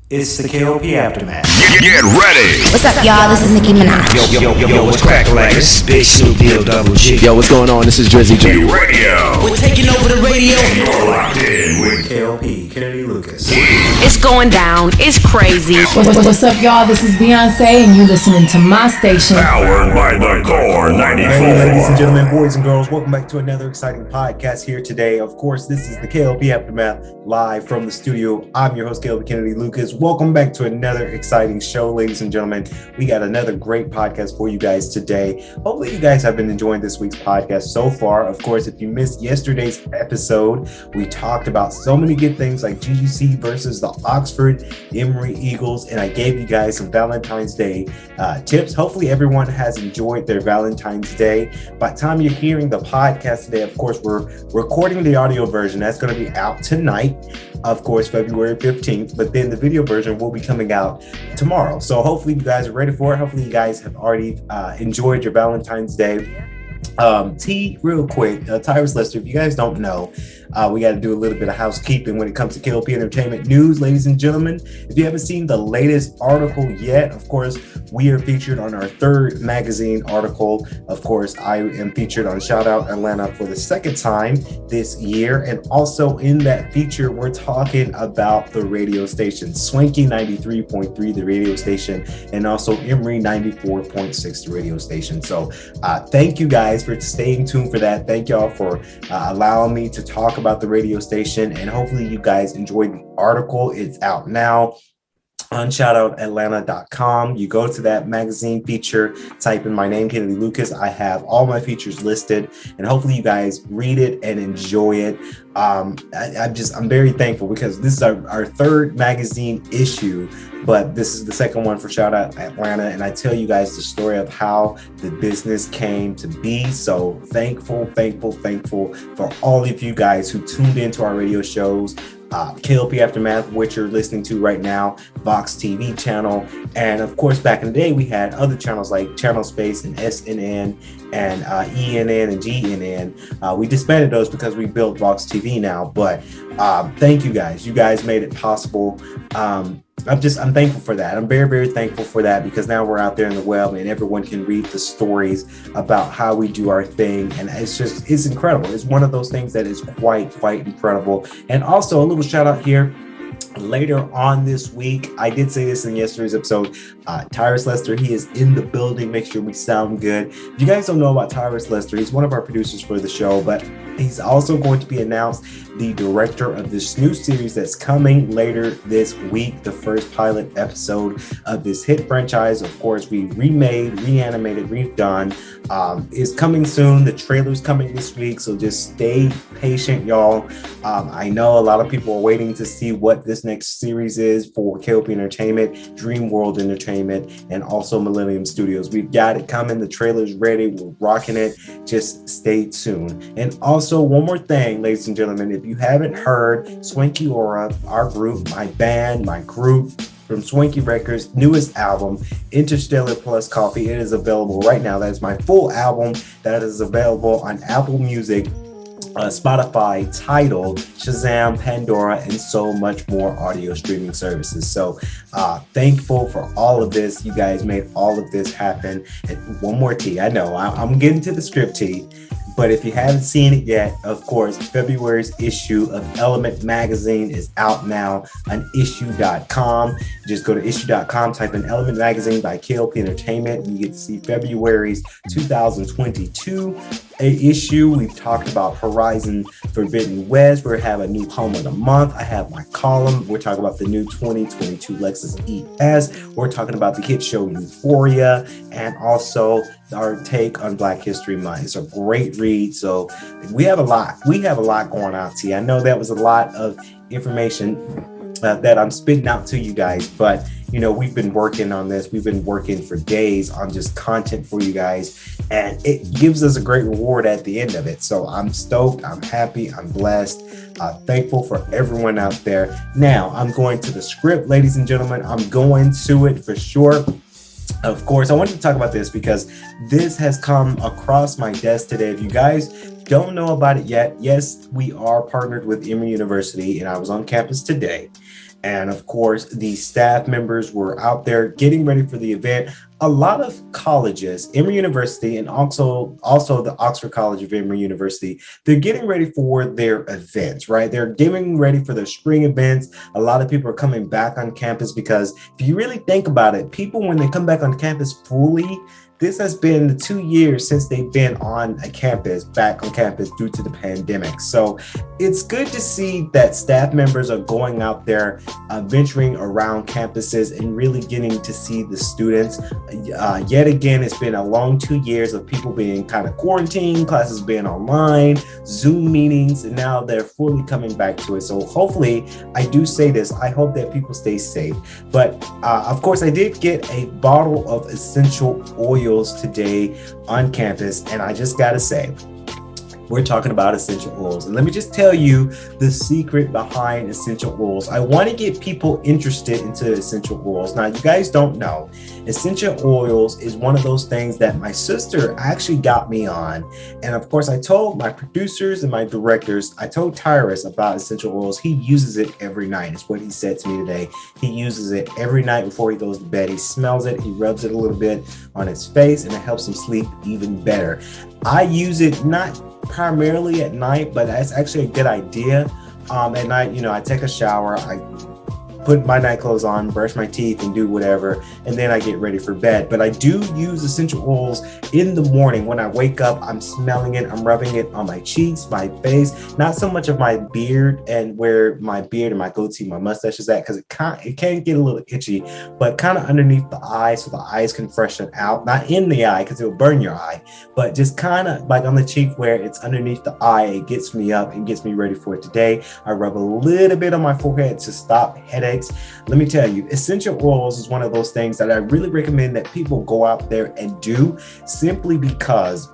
It's the K.L.P. Aftermath. Get ready! What's up, y'all? This is Nicki Minaj. Yo, what's cracking like this? Big Snoop Deal Double G. Yo, what's going on? This is Drizzy J. Radio. We're taking over the radio. You're locked in with K.L.P. Kennedy Lucas. It's going down. It's crazy. What's up, y'all? This is Beyonce, and you listening to my station. Powered by the Core 94. Hey, ladies and gentlemen, boys and girls, welcome back to another exciting podcast here today. Of course, this is the K.L.P. Aftermath live from the studio. I'm your host, K.L.P. Kennedy Lucas. Welcome back to another exciting show, ladies and gentlemen. We got another great podcast for you guys today. Hopefully, you guys have been enjoying this week's podcast so far. Of course, if you missed yesterday's episode, we talked about so many good things like GGC versus the Oxford Emory Eagles, and I gave you guys some Valentine's Day tips. Hopefully, everyone has enjoyed their Valentine's Day. By the time you're hearing the podcast today, of course, we're recording the audio version. That's going to be out tonight. Of course, February 15th, but then the video version will be coming out tomorrow. So hopefully you guys are ready for it. Hopefully you guys have already enjoyed your Valentine's Day. Real quick, Tyrus Lester, if you guys don't know, we got to do a little bit of housekeeping when it comes to K.L.P. Entertainment News, ladies and gentlemen. If you haven't seen the latest article yet, of course, we are featured on our third magazine article. Of course, I am featured on Shout Out Atlanta for the second time this year. And also in that feature, we're talking about the radio station, Swanky 93.3, the radio station, and also Emory 94.6, the radio station. So thank you guys for staying tuned for that. Thank y'all for allowing me to talk about the radio station, and hopefully you guys enjoyed the article. It's out now on shoutoutatlanta.com. You go to that magazine feature, type in my name, Kennedy Lucas. I have all my features listed, and hopefully you guys read it and enjoy it. I'm very thankful because this is our third magazine issue, but this is the second one for Shout Out Atlanta, and I tell you guys the story of how the business came to be. So thankful for all of you guys who tuned into our radio shows. K.L.P. Aftermath, which you're listening to right now, Vox TV channel, and of course back in the day we had other channels like Channel Space and SNN and ENN and GNN. We disbanded those because we built Vox TV now, but thank you guys made it possible. I'm thankful for that. I'm very thankful for that, because now we're out there in the web and everyone can read the stories about how we do our thing. And it's incredible. It's one of those things that is quite incredible. And also a little shout out here. Later on this week, I did say this in yesterday's episode, Tyrus Lester, he is in the building. Make sure we sound good. If you guys don't know about Tyrus Lester, he's one of our producers for the show, but he's also going to be announced the director of this new series that's coming later this week. The first pilot episode of this hit franchise, of course, we remade, reanimated, redone, is coming soon. The trailer's coming this week, so just stay patient, y'all. I know a lot of people are waiting to see what this next series is for K.L.P. Entertainment, Dream World Entertainment, and also Millennium Studios. We've got it coming. The trailer's ready. We're rocking it. Just stay tuned. And also, one more thing, ladies and gentlemen, if you haven't heard Swanky Aura, our group, my band, my group, from Swanky Records' newest album, Interstellar Plus Coffee, it is available right now. That is my full album that is available on Apple Music, Spotify, Tidal, Shazam, Pandora, and so much more audio streaming services. So thankful for all of this. You guys made all of this happen. And one more T. I know I'm getting to the script T. But if you haven't seen it yet, of course, February's issue of Element Magazine is out now on issue.com. Just go to issue.com, type in Element Magazine by K.L.P. Entertainment. You get to see February's 2022 issue. We've talked about Horizon Forbidden West. We have a new home of the month. I have my column. We're talking about the new 2022 Lexus ES. We're talking about the hit show Euphoria, and also our take on Black History Month. It's a great read. So we have a lot going on. See, I know that was a lot of information that I'm spitting out to you guys, but you know, we've been working on this. We've been working for days on just content for you guys, and it gives us a great reward at the end of it. So I'm stoked, I'm happy, I'm blessed, thankful for everyone out there. Now I'm going to the script, ladies and gentlemen. I'm going to it for sure. Of course, I wanted to talk about this because this has come across my desk today. If you guys don't know about it yet, yes, we are partnered with Emory University, and I was on campus today. And of course, the staff members were out there getting ready for the event. A lot of colleges, Emory University, and also the Oxford College of Emory University, they're getting ready for their events, right? They're getting ready for their spring events. A lot of people are coming back on campus because if you really think about it, people, when they come back on campus fully, this has been the 2 years since they've been on a campus, back on campus due to the pandemic. So it's good to see that staff members are going out there, venturing around campuses and really getting to see the students. Yet again, it's been a long 2 years of people being kind of quarantined, classes being online, Zoom meetings, and now they're fully coming back to it. So hopefully, I do say this, I hope that people stay safe. But of course, I did get a bottle of essential oils today on campus, and I just gotta say, we're talking about essential oils. And let me just tell you the secret behind essential oils. I want to get people interested into essential oils. Now, you guys don't know, essential oils is one of those things that my sister actually got me on. And of course, I told my producers and my directors, I told Tyrus about essential oils. He uses it every night, is what he said to me today. He uses it every night before he goes to bed. He smells it, he rubs it a little bit on his face, and it helps him sleep even better. I use it not primarily at night, but that's actually a good idea. At night, I take a shower, I put my night clothes on, brush my teeth, and do whatever, and then I get ready for bed. But I do use essential oils in the morning. When I wake up, I'm smelling it, I'm rubbing it on my cheeks, my face, not so much of my beard and where my beard and my goatee, my mustache is at, because it can get a little itchy, but kind of underneath the eye so the eyes can freshen out. Not in the eye because it will burn your eye, but just kind of like on the cheek where it's underneath the eye. It gets me up and gets me ready for it today. I rub a little bit on my forehead to stop headaches. Let me tell you, essential oils is one of those things that I really recommend that people go out there and do, simply because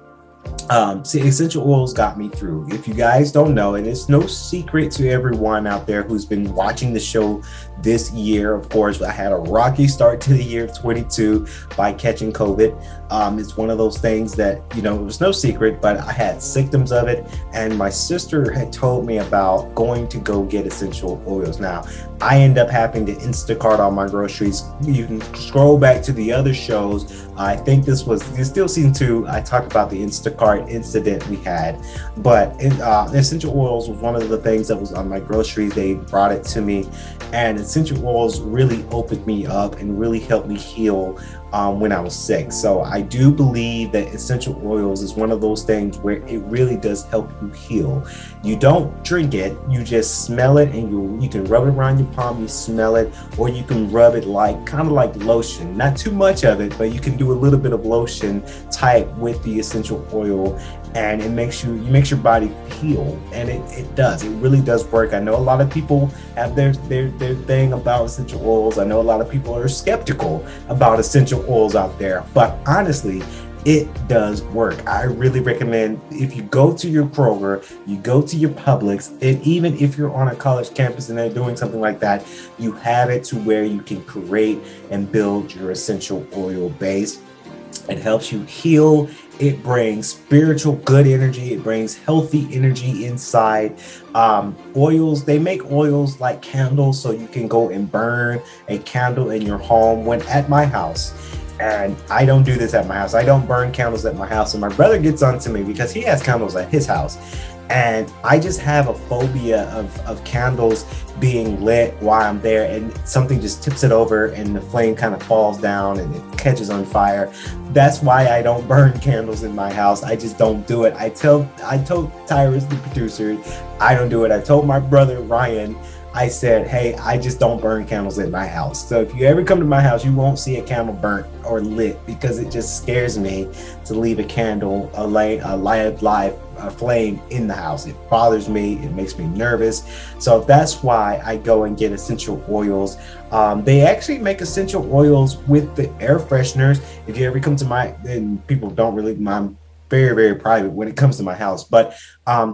essential oils got me through. If you guys don't know, and it's no secret to everyone out there who's been watching the show this year, of course, I had a rocky start to the year of 22 by catching COVID. It's one of those things that, it was no secret, but I had symptoms of it. And my sister had told me about going to go get essential oils. Now, I end up having to Instacart all my groceries. You can scroll back to the other shows. I think this is still season 2. I talked about the Instacart incident we had, but essential oils was one of the things that was on my groceries. They brought it to me, and essential oils really opened me up and really helped me heal when I was sick. So I do believe that essential oils is one of those things where it really does help you heal. You don't drink it, you just smell it, and you can rub it around your palm, you smell it, or you can rub it kind of like lotion. Not too much of it, but you can do a little bit of lotion type with the essential oil, and it makes your body heal. And it does. It really does work. I know a lot of people have their thing about essential oils. I know a lot of people are skeptical about essential oils out there, but honestly, it does work. I really recommend, if you go to your Kroger, you go to your Publix, and even if you're on a college campus and they're doing something like that, you have it to where you can create and build your essential oil base. It helps you heal. It brings spiritual good energy. It brings healthy energy inside. Oils, they make oils like candles, so you can go and burn a candle in your home. When at my house, and I don't do this at my house, I don't burn candles at my house, and my brother gets onto me because he has candles at his house. And I just have a phobia of candles being lit while I'm there, and something just tips it over and the flame kind of falls down and it catches on fire. That's why I don't burn candles in my house. I just don't do it. I told Tyrus, the producer, I don't do it. I told my brother Ryan, I said, hey, I just don't burn candles in my house. So if you ever come to my house, you won't see a candle burnt or lit, because it just scares me to leave a candle, a live flame in the house. It bothers me. It makes me nervous. So that's why I go and get essential oils. They actually make essential oils with the air fresheners. If you ever come to and people don't really mind, very, very private when it comes to my house, but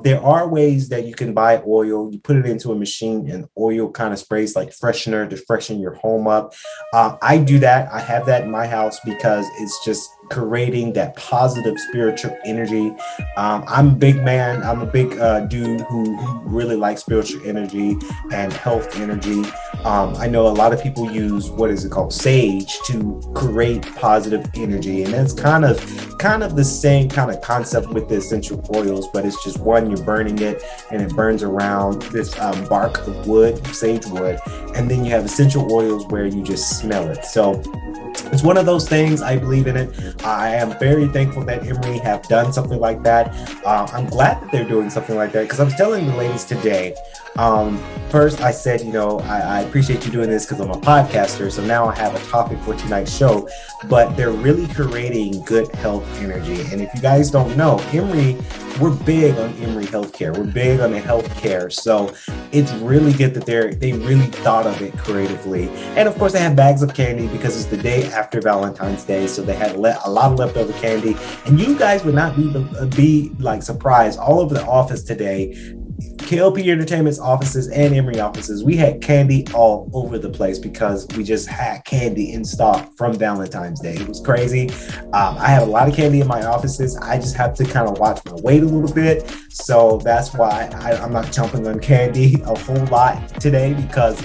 there are ways that you can buy oil. You put it into a machine and oil kind of sprays like freshener to freshen your home up. I do that. I have that in my house because it's just creating that positive spiritual energy. I'm a big man. I'm a big dude who really likes spiritual energy and health energy. I know a lot of people use, what is it called, sage, to create positive energy, and that's kind of the same kind of concept with the essential oils, but it's just one, you're burning it and it burns around this bark of wood, sage wood, and then you have essential oils where you just smell it. So it's one of those things. I believe in it. I am very thankful that Emory have done something like that. I'm glad that they're doing something like that, because I was telling the ladies today, first I said, I appreciate you doing this because I'm a podcaster. So now I have a topic for tonight's show, but they're really creating good health energy. And if you guys don't know, Emory, we're big on Emory healthcare. We're big on the healthcare. So it's really good that they really thought of it creatively. And of course they have bags of candy because it's the day after Valentine's Day. So they had a lot of leftover candy, and you guys would not be like surprised. All over the office today, K.L.P Entertainment's offices and Emory offices, we had candy all over the place because we just had candy in stock from Valentine's Day. It was crazy. I have a lot of candy in my offices. I just have to kind of watch my weight a little bit. So that's why I'm not jumping on candy a whole lot today, because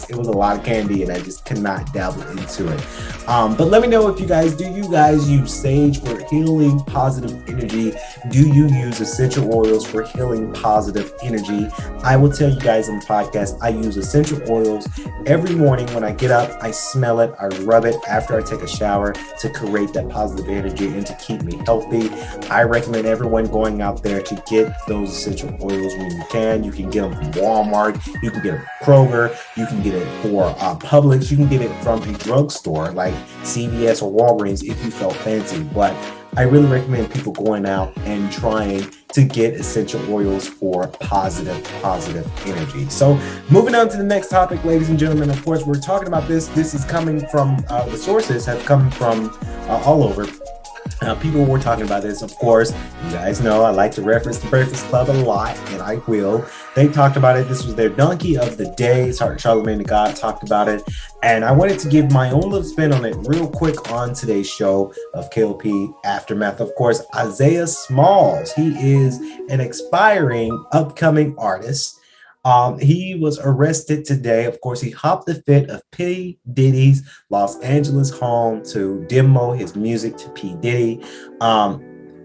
it was a lot of candy and I just cannot dabble into it. But let me know if you guys use sage for healing positive energy? Do you use essential oils for healing positive energy? I will tell you guys on the podcast, I use essential oils every morning when I get up. I smell it, I rub it after I take a shower to create that positive energy and to keep me healthy. I recommend everyone going out there to get those essential oils when you can. You can get them from Walmart, you can get it from Kroger, you can get it for Publix, you can get it from a drugstore like CVS or Walgreens if you felt fancy. But I really recommend people going out and trying to get essential oils for positive energy. So moving on to the next topic, ladies and gentlemen, of course, we're talking about this. This is coming from, the sources have come from all over. People were talking about this. Of course, you guys know I like to reference the Breakfast Club a lot, and I will. They talked about it. This was their donkey of the day. Charlemagne the God talked about it, and I wanted to give my own little spin on it real quick on today's show of K.L.P Aftermath. Of course, Isaiah Smalls. He is an aspiring upcoming artist. He was arrested today. Of course, he hopped the fit of P. Diddy's Los Angeles home to demo his music to P. Diddy.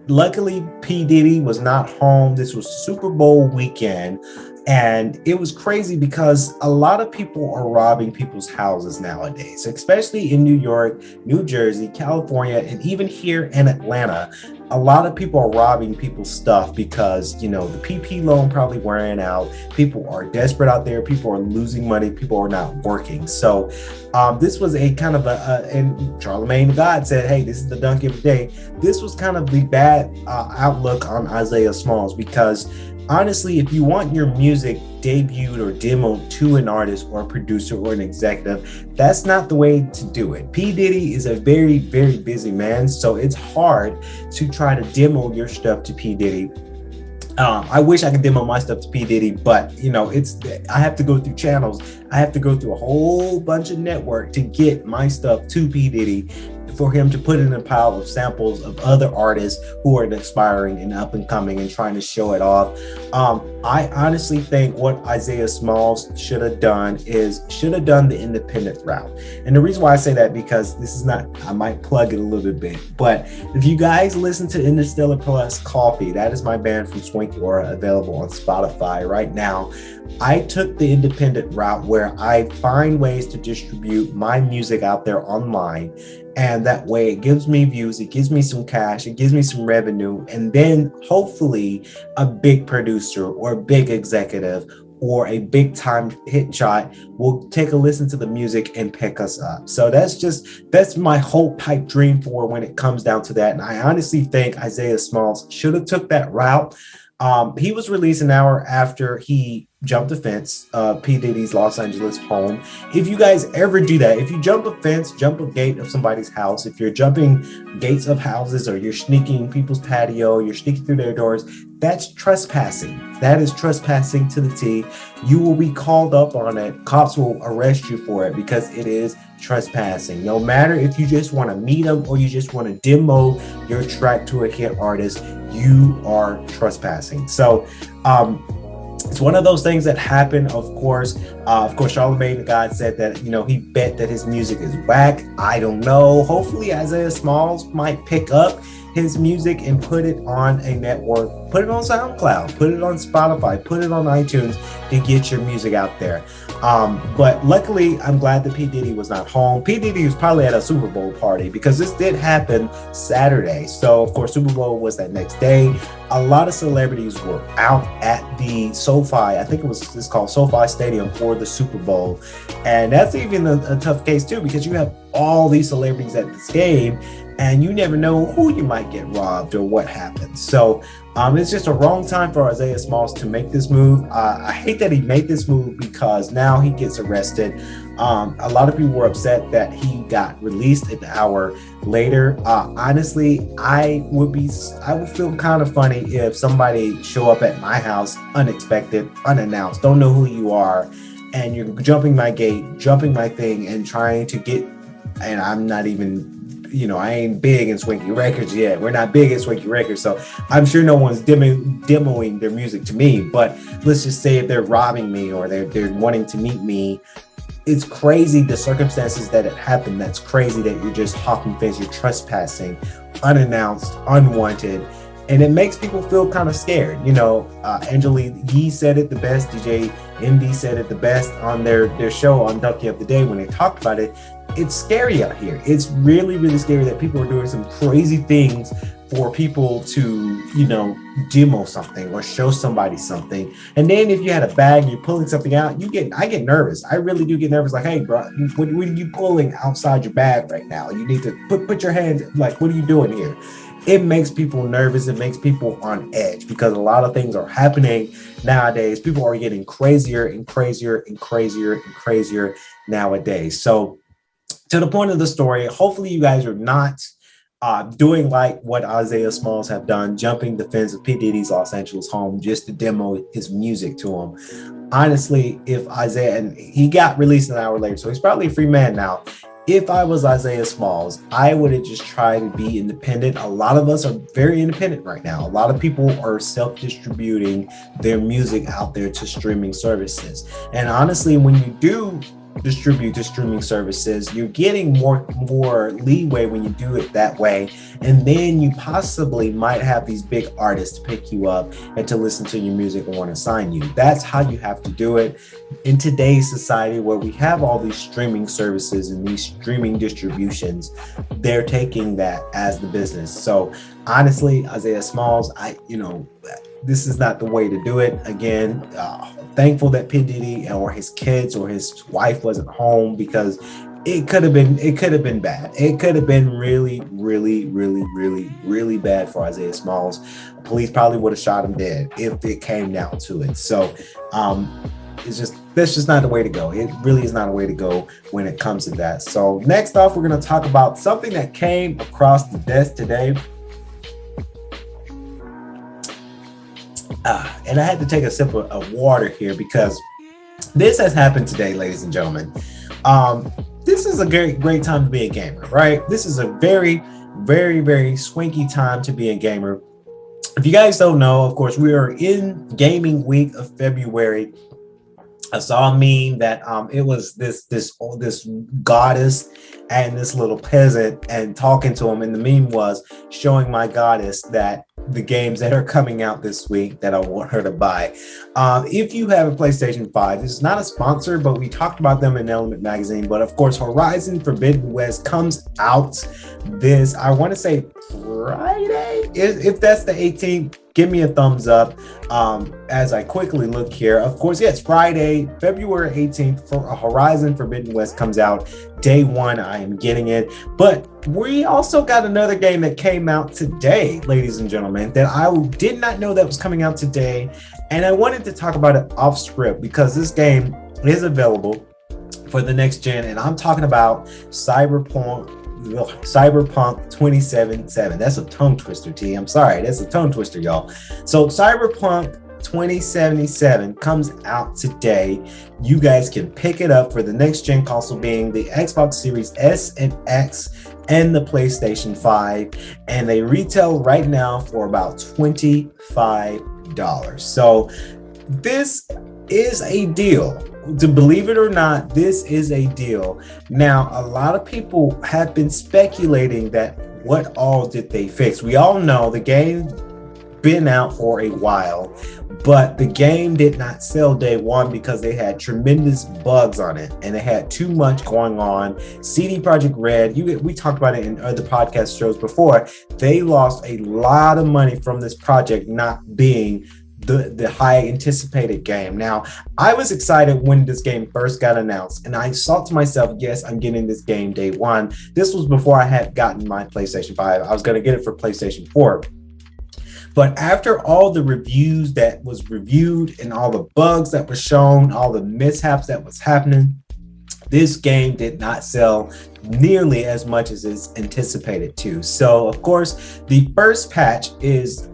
Luckily, P. Diddy was not home. This was Super Bowl weekend. And it was crazy because a lot of people are robbing people's houses nowadays, especially in New York, New Jersey, California, and even here in Atlanta. A lot of people are robbing people's stuff because, the PP loan probably wearing out. People are desperate out there. People are losing money. People are not working. So this was a kind of and Charlemagne the God said, hey, this is the donkey of the day. This was kind of the bad outlook on Isaiah Smalls, because honestly, if you want your music debuted or demoed to an artist or a producer or an executive, that's not the way to do it. P. Diddy is a very, very busy man, so it's hard to try to demo your stuff to P. Diddy. I wish I could demo my stuff to P. Diddy, but I have to go through channels. I have to go through a whole bunch of network to get my stuff to P. Diddy, for him to put in a pile of samples of other artists who are aspiring and up and coming and trying to show it off. I honestly think what Isaiah Smalls should have done the independent route. And the reason why I say that, because I might plug it a little bit, but if you guys listen to Interstellar Plus Coffee, that is my band from Swanky, available on Spotify right now. I took the independent route where I find ways to distribute my music out there online. And that way it gives me views, it gives me some cash, it gives me some revenue. And then hopefully a big producer or a big executive or a big time hit shot will take a listen to the music and pick us up. So that's my whole pipe dream for when it comes down to that. And I honestly think Isaiah Smalls should have took that route. He was released an hour after he jump the fence, P. Diddy's Los Angeles home. If you guys ever do that, if you jump a fence, jump a gate of somebody's house, if you're jumping gates of houses or you're sneaking people's patio, you're sneaking through their doors, that's trespassing. That is trespassing to the T. You will be called up on it. Cops will arrest you for it because it is trespassing. No matter if you just want to meet them or you just want to demo your track to a hit artist, you are trespassing. So, it's one of those things that happen. Of course, Charlamagne the God said that, he bet that his music is whack. I don't know. Hopefully Isaiah Smalls might pick up his music and put it on a network, put it on SoundCloud, put it on Spotify, put it on iTunes to get your music out there. But luckily, I'm glad that P. Diddy was not home. P. Diddy was probably at a Super Bowl party because this did happen Saturday. So, of course, Super Bowl was that next day. A lot of celebrities were out at the SoFi. I think it's called SoFi Stadium for the Super Bowl. And that's even a tough case, too, because you have all these celebrities at this game and you never know who you might get robbed or what happens. So it's just a wrong time for Isaiah Smalls to make this move. I hate that he made this move because now he gets arrested. A lot of people were upset that he got released an hour later. Honestly, I would feel kind of funny if somebody show up at my house unexpected, unannounced, don't know who you are, and you're jumping my gate, jumping my thing, and trying to get, and I'm not even, I ain't big in Swanky Records yet. We're not big at Swanky Records, so I'm sure no one's demoing their music to me. But let's just say if they're robbing me or they're wanting to meet me, it's crazy the circumstances that it happened. That's crazy that you're just hopping fence, you're trespassing, unannounced, unwanted. And it makes people feel kind of scared. Angela Yee said it the best. DJ MD said it the best on their show on Ducky of the Day when they talked about it. It's scary out here. It's really, really scary that people are doing some crazy things for people to, demo something or show somebody something. And then if you had a bag and you're pulling something out, I get nervous. I really do get nervous. Like, hey, bro, what are you pulling outside your bag right now? You need to put your hands, like, what are you doing here? It makes people nervous. It makes people on edge because a lot of things are happening nowadays. People are getting crazier and crazier and crazier and crazier nowadays. So to the point of the story, hopefully you guys are not doing like what Isaiah Smalls have done, jumping the fence of P. Diddy's Los Angeles home just to demo his music to him. Honestly, if Isaiah, and he got released an hour later, so he's probably a free man now. If I was Isaiah Smalls, I would have just tried to be independent. A lot of us are very independent right now. A lot of people are self-distributing their music out there to streaming services. And honestly, when you do distribute to streaming services, you're getting more leeway when you do it that way. And then you possibly might have these big artists to pick you up and to listen to your music and want to sign you. That's how you have to do it in today's society where we have all these streaming services and these streaming distributions. They're taking that as the business. So honestly, Isaiah Smalls, this is not the way to do it. Again, thankful that P. Diddy or his kids or his wife wasn't home because it could have been bad. It could have been really, really, really, really, really bad for Isaiah Smalls. Police probably would have shot him dead if it came down to it. So that's just not the way to go. It really is not a way to go when it comes to that. So next off, we're going to talk about something that came across the desk today. And I had to take a sip of water here because this has happened today, ladies and gentlemen. This is a great time to be a gamer, right? This is a very, very, very swanky time to be a gamer. If you guys don't know, of course, we are in gaming week of February. I saw a meme that it was this goddess and this little peasant and talking to him, and the meme was showing my goddess that the games that are coming out this week that I want her to buy. If you have a PlayStation 5, this is not a sponsor, but we talked about them in Element Magazine. But of course, Horizon Forbidden West comes out this, I want to say Friday. If that's the 18th, give me a thumbs up as I quickly look here. Of course, yes, Friday, February 18th, for Horizon Forbidden West comes out. Day one, I am getting it. But we also got another game that came out today, ladies and gentlemen, that I did not know that was coming out today. And I wanted to talk about it off script because this game is available for the next gen, and I'm talking about Cyberpunk 2077. That's a tongue twister, T. I'm sorry, that's a tongue twister, y'all. So Cyberpunk 2077 comes out today. You guys can pick it up for the next gen console, being the Xbox Series S and X and the PlayStation 5, and they retail right now for about $25. So this is a deal. To believe it or not, this is a deal. Now, a lot of people have been speculating that what all did they fix? We all know the game been out for a while, but the game did not sell day one because they had tremendous bugs on it and they had too much going on. CD Projekt Red, we talked about it in other podcast shows before, they lost a lot of money from this project not being the high anticipated game. Now, I was excited when this game first got announced, and I thought to myself, yes, I'm getting this game day one. This was before I had gotten my PlayStation 5. I was going to get it for PlayStation 4. But after all the reviews that was reviewed and all the bugs that were shown, all the mishaps that was happening, this game did not sell nearly as much as it's anticipated to. So, of course, the first patch is,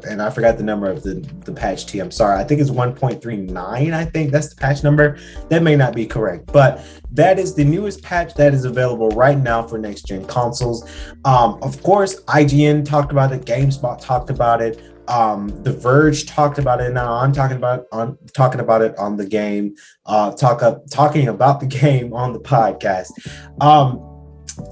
and I forgot the number of the patch, T. I'm sorry. I think it's 1.39. I think that's the patch number. That may not be correct, but that is the newest patch that is available right now for next gen consoles. Of course, IGN talked about it. GameSpot talked about it. The Verge talked about it. Now I'm talking about it on the game, talking about the game on the podcast.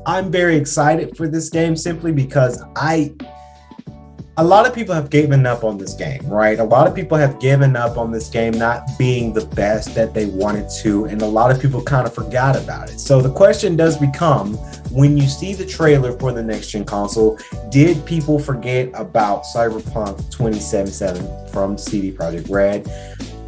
I'm very excited for this game simply because a lot of people have given up on this game, right? A lot of people have given up on this game not being the best that they wanted to, and a lot of people kind of forgot about it. So the question does become, when you see the trailer for the next gen console, did people forget about Cyberpunk 2077 from CD Projekt Red?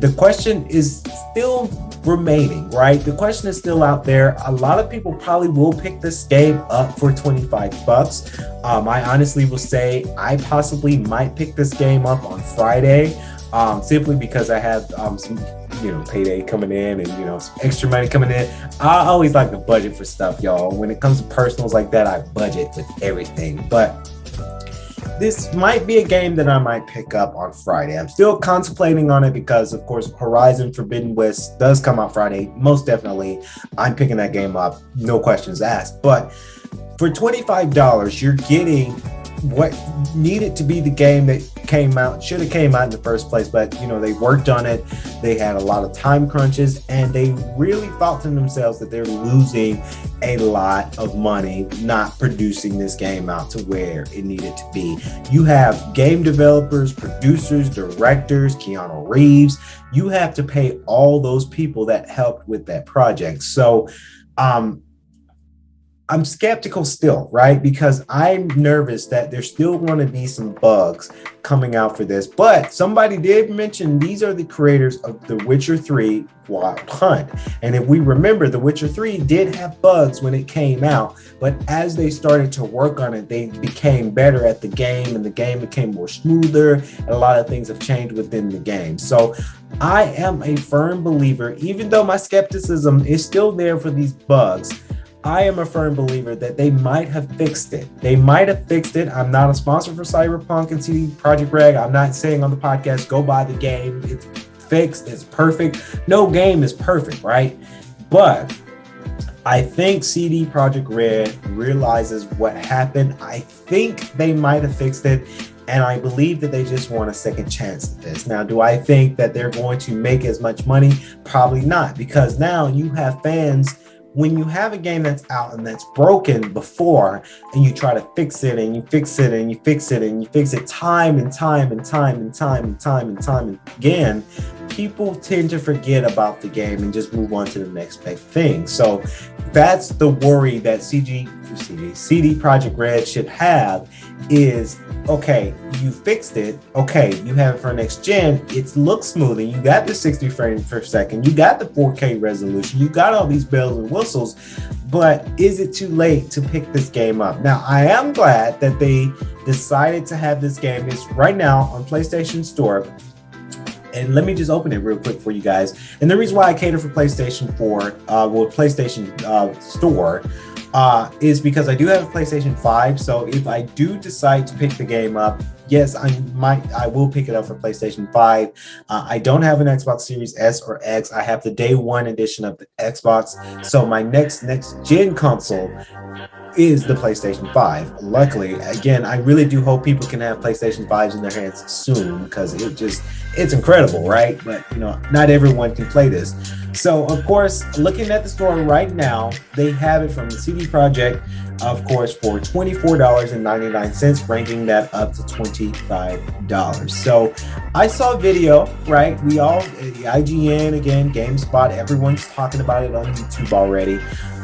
The question is still remaining, right? The question is still out there. A lot of people probably will pick this game up for $25. I honestly will say I possibly might pick this game up on Friday, simply because I have some payday coming in and some extra money coming in. I always like to budget for stuff, y'all. When it comes to personals like that, I budget with everything. But this might be a game that I might pick up on Friday. I'm still contemplating on it because, of course, Horizon Forbidden West does come out Friday. Most definitely, I'm picking that game up. No questions asked. But for $25, you're getting what needed to be the game that should have came out in the first place, but they worked on it. They had a lot of time crunches, and they really thought to themselves that they're losing a lot of money not producing this game out to where it needed to be. You have game developers, producers, directors, Keanu Reeves. You have to pay all those people that helped with that project. So I'm skeptical still, right? Because I'm nervous that there's still going to be some bugs coming out for this. But somebody did mention these are the creators of The Witcher 3 Wild Hunt. And if we remember, The Witcher 3 did have bugs when it came out. But as they started to work on it, they became better at the game, and the game became more smoother. And a lot of things have changed within the game. So I am a firm believer, even though my skepticism is still there for these bugs, I am a firm believer that they might have fixed it. They might have fixed it. I'm not a sponsor for Cyberpunk and CD Projekt Red. I'm not saying on the podcast, go buy the game. It's fixed. It's perfect. No game is perfect, right? But I think CD Projekt Red realizes what happened. I think they might have fixed it. And I believe that they just want a second chance at this. Now, do I think that they're going to make as much money? Probably not, because now you have fans. When you have a game that's out and that's broken before, and you try to fix it and you fix it and you fix it and you fix it time and time and time and time and time and time again, people tend to forget about the game and just move on to the next big thing. So that's the worry that CD Projekt Red should have is, okay, you fixed it. Okay, you have it for next gen. It looks smooth. And you got the 60 frames per second. You got the 4K resolution. You got all these bells and whistles. But is it too late to pick this game up? Now, I am glad that they decided to have this game. It's right now on PlayStation Store. And let me just open it real quick for you guys. And the reason why I cater for PlayStation 4, PlayStation Store, is because I do have a PlayStation 5. So if I do decide to pick the game up, yes, I will pick it up for PlayStation 5. I don't have an Xbox Series S or X. I have the day one edition of the Xbox. So my next gen console is the PlayStation 5. Luckily, again, I really do hope people can have PlayStation 5s in their hands soon, because it's incredible, right? But not everyone can play this. So of course, looking at the store right now, they have it from the CD Projekt, of course, for $24.99, ranking that up to $25. So I saw a video, right? We all, IGN, again, GameSpot, everyone's talking about it on YouTube already.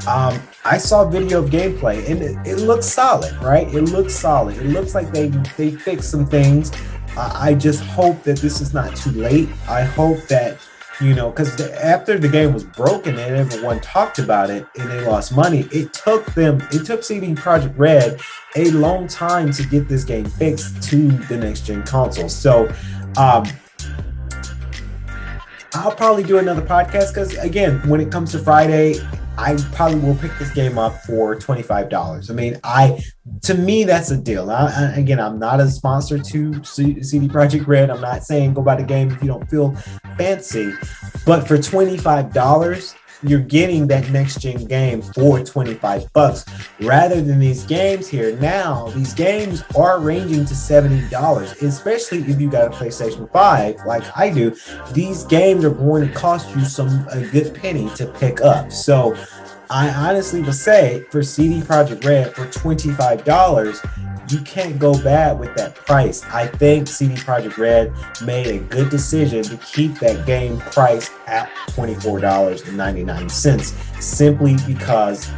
I saw a video of gameplay, and it looks solid, right? It looks solid. It looks like they fixed some things. I just hope that this is not too late. I hope that, because after the game was broken and everyone talked about it and they lost money, it took CD Projekt Red a long time to get this game fixed to the next gen console. So I'll probably do another podcast, because again, when it comes to Friday, I probably will pick this game up for $25. I mean, to me, that's a deal. Again, I'm not a sponsor to CD Projekt Red. I'm not saying go buy the game if you don't feel fancy, but for $25, you're getting that next gen game for $25 rather than these games here. Now, these games are ranging to $70, especially if you got a PlayStation 5 like I do. These games are going to cost you a good penny to pick up. So I honestly would say for CD Projekt Red for $25, you can't go bad with that price. I think CD Projekt Red made a good decision to keep that game priced at $24.99, simply because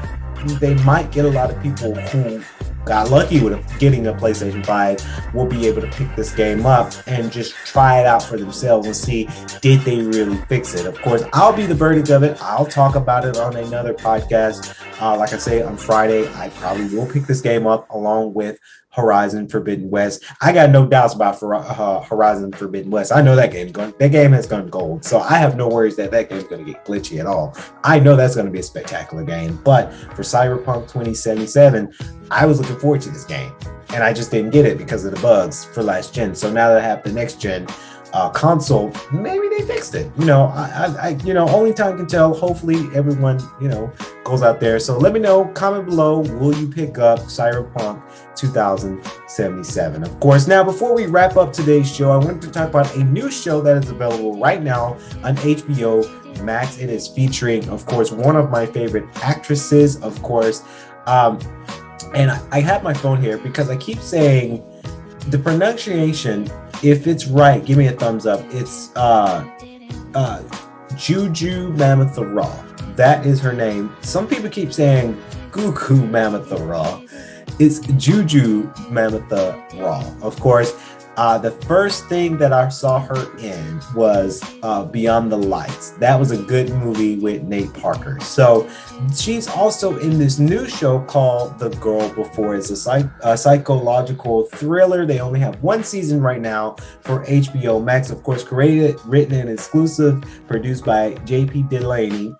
they might get a lot of people who got lucky with getting a PlayStation 5 will be able to pick this game up and just try it out for themselves and see, did they really fix it? Of course, I'll be the verdict of it. I'll talk about it on another podcast. Like I say, on Friday, I probably will pick this game up along with Horizon Forbidden West. I got no doubts about Horizon Forbidden West. I know that game has gone gold, so I have no worries that game's going to get glitchy at all. I know that's going to be a spectacular game. But for Cyberpunk 2077, I was looking forward to this game, and I just didn't get it because of the bugs for last gen. So now that I have the next gen console, maybe they fixed it. Only time can tell. Hopefully everyone goes out there. So let me know, comment below, will you pick up Cyberpunk 2077? Of course. Now, before we wrap up today's show, I wanted to talk about a new show that is available right now on HBO Max. It is featuring, of course, one of my favorite actresses, of course. And I have my phone here because I keep saying the pronunciation. If it's right, give me a thumbs up. It's Juju Mammoth-Raw. That is her name. Some people keep saying Gugu Mammoth-Raw. It's Juju Mammoth-Raw. Of course, the first thing that I saw her in was Beyond the Lights. That was a good movie with Nate Parker. So she's also in this new show called The Girl Before. It's a psychological thriller. They only have one season right now for HBO Max. Of course, created, written, and exclusive, produced by J.P. Delaney.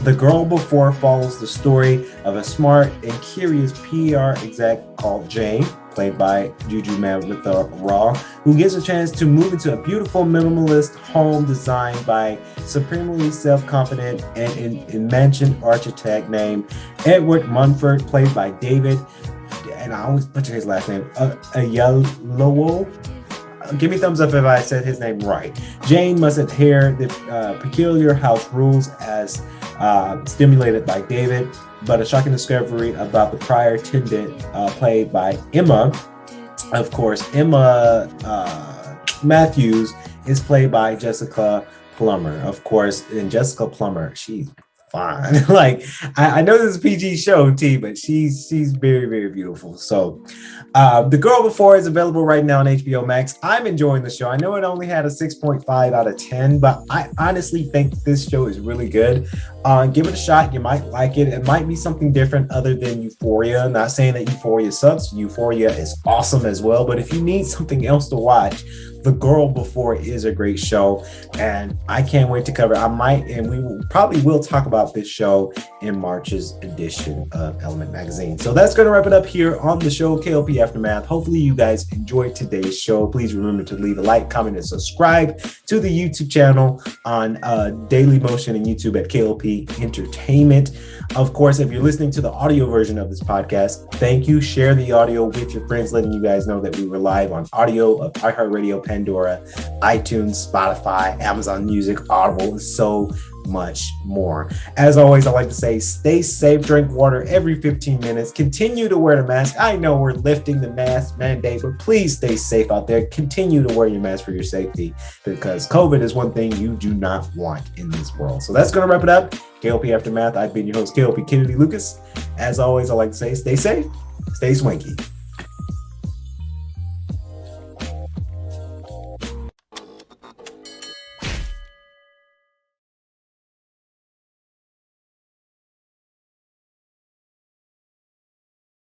The Girl Before follows the story of a smart and curious PR exec called Jane, played by Juju Mammoth-Raw, who gets a chance to move into a beautiful minimalist home designed by supremely self-confident and imagined architect named Edward Munford, played by David, and I always butcher his last name, Ayalowo. Give me a thumbs up if I said his name right. Jane must adhere the peculiar house rules as stimulated by David, but a shocking discovery about the prior tenant, played by Emma. Of course, Emma Matthews is played by Jessica Plummer. Of course, and Jessica Plummer, she's fine. Like, I know this is a PG show, T, but she's very, very beautiful. So The Girl Before is available right now on HBO Max. I'm enjoying the show. I know it only had a 6.5 out of 10, but I honestly think this show is really good. Give it a shot. You might like it. It might be something different other than Euphoria. Not saying that Euphoria sucks. Euphoria is awesome as well. But if you need something else to watch, The Girl Before is a great show, and I can't wait to cover. We probably will talk about this show in March's edition of Element Magazine. So that's going to wrap it up here on the show, K.L.P Aftermath. Hopefully you guys enjoyed today's show. Please remember to leave a like, comment, and subscribe to the YouTube channel on Daily Motion and YouTube at K.L.P Entertainment. Of course, if you're listening to the audio version of this podcast, thank you. Share the audio with your friends, letting you guys know that we were live on audio of iHeartRadio, Pandora, iTunes, Spotify, Amazon Music, Audible, and so much more. As always, I like to say, stay safe, drink water every 15 minutes, continue to wear the mask. I know we're lifting the mask mandate, but please stay safe out there. Continue to wear your mask for your safety, because COVID is one thing you do not want in this world. So that's going to wrap it up. K.L.P Aftermath. I've been your host, K.L.P Kennedy Lucas. As always, I like to say, stay safe, stay swanky.